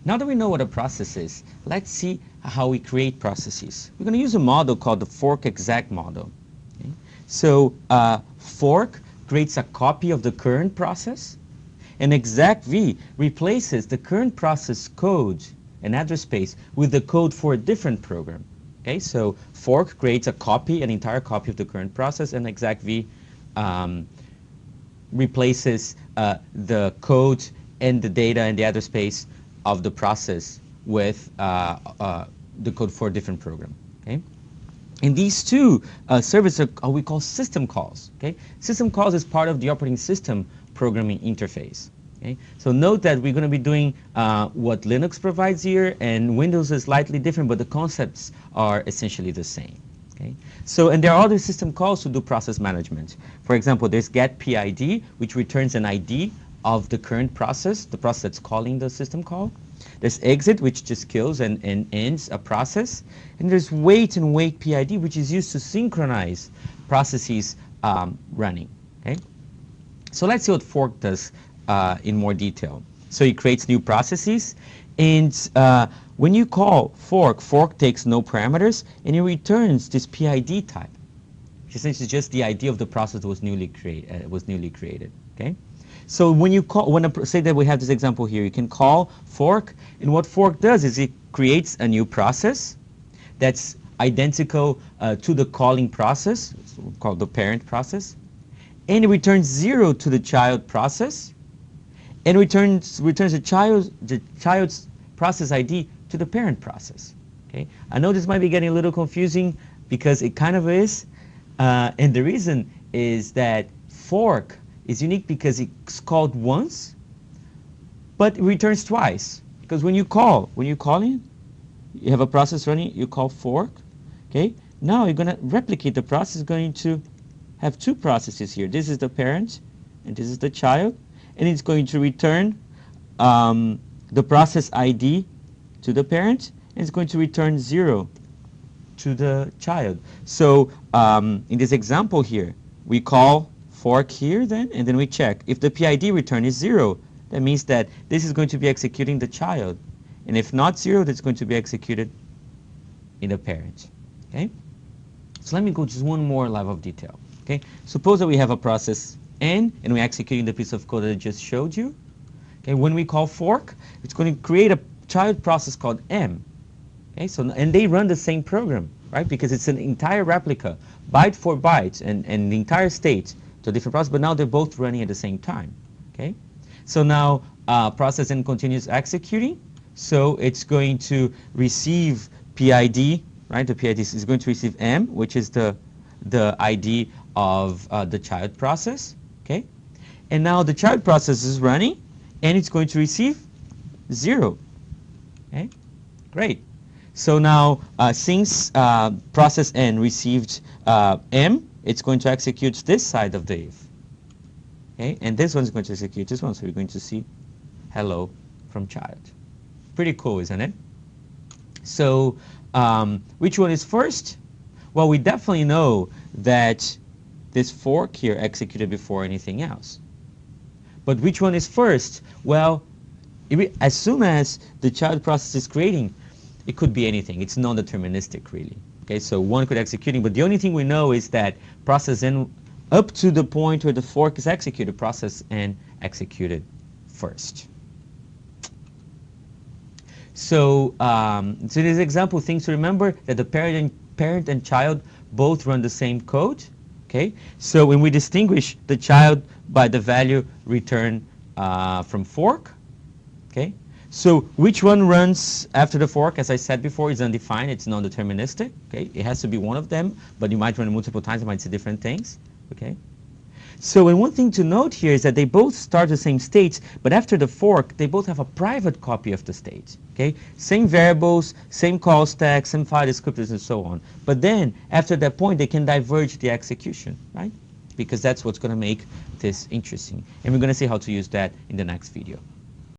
Now that we know what a process is, let's see how we create processes. We're going to use a model called the fork exec model. Okay? So fork creates a copy of the current process, and execv replaces the current process code and address space with the code for a different program. Okay, so fork creates a copy, an entire copy of the current process, and execv replaces the code and the data and the address space of the process with the code for a different program. Okay? And these two services are we call system calls. Okay? System calls is part of the operating system programming interface. Okay? So note that we're going to be doing what Linux provides here, and Windows is slightly different, but the concepts are essentially the same. Okay? So, and there are other system calls to do process management. For example, there's getPID, which returns an ID of the current process, the process that's calling the system call. There's exit, which just kills and ends a process. And there's wait and wait PID, which is used to synchronize processes running. Okay? So let's see what fork does in more detail. So it creates new processes, and when you call fork, fork takes no parameters, and it returns this PID type, which essentially is just the ID of the process that was newly created. Okay? So when you call, say that we have this example here, you can call fork, and what fork does is it creates a new process that's identical to the calling process, called the parent process, and it returns 0 to the child process, and returns the child's process ID to the parent process. Okay, I know this might be getting a little confusing because it kind of is, and the reason is that fork is unique because it's called once, but it returns twice. Because when you call in, you have a process running, you call fork. Okay, now you're going to replicate the process. Going to have two processes here. This is the parent, and this is the child, and it's going to return the process ID to the parent, and it's going to return 0 to the child. So in this example here, we call fork here then, and then we check. If the PID return is 0, that means that this is going to be executing the child. And if not 0, that's going to be executed in the parent. Okay? So let me go just one more level of detail. Okay? Suppose that we have a process N, and we're executing the piece of code that I just showed you. Okay? When we call fork, it's going to create a child process called M. Okay? So, and they run the same program, right? Because it's an entire replica, byte for byte, and the entire state to a different process, but now they're both running at the same time. Okay? So now process N continues executing, so it's going to receive PID, right? The PID is going to receive M, which is the ID of the child process. Okay? And now the child process is running, and it's going to receive 0. Okay? Great. So now since process N received M, it's going to execute this side of the if. Okay? And this one's going to execute this one, so we're going to see hello from child. Pretty cool, isn't it? So which one is first? Well, we definitely know that this fork here executed before anything else. But which one is first? Well, as soon as the child process is creating, it could be anything. It's non-deterministic, really. Okay, so one could executing, but the only thing we know is that process N, up to the point where the fork is executed, process N executed first. So, so this example, things to remember that the parent and child both run the same code. Okay, so when we distinguish the child by the value returned from fork, okay. So which one runs after the fork, as I said before, is undefined. It's non-deterministic. Okay, it has to be one of them, but you might run it multiple times. You might see different things. Okay. So, and one thing to note here is that they both start the same states, but after the fork, they both have a private copy of the state. Okay, same variables, same call stack, same file descriptors, and so on. But then, after that point, they can diverge the execution, right? Because that's what's going to make this interesting. And we're going to see how to use that in the next video.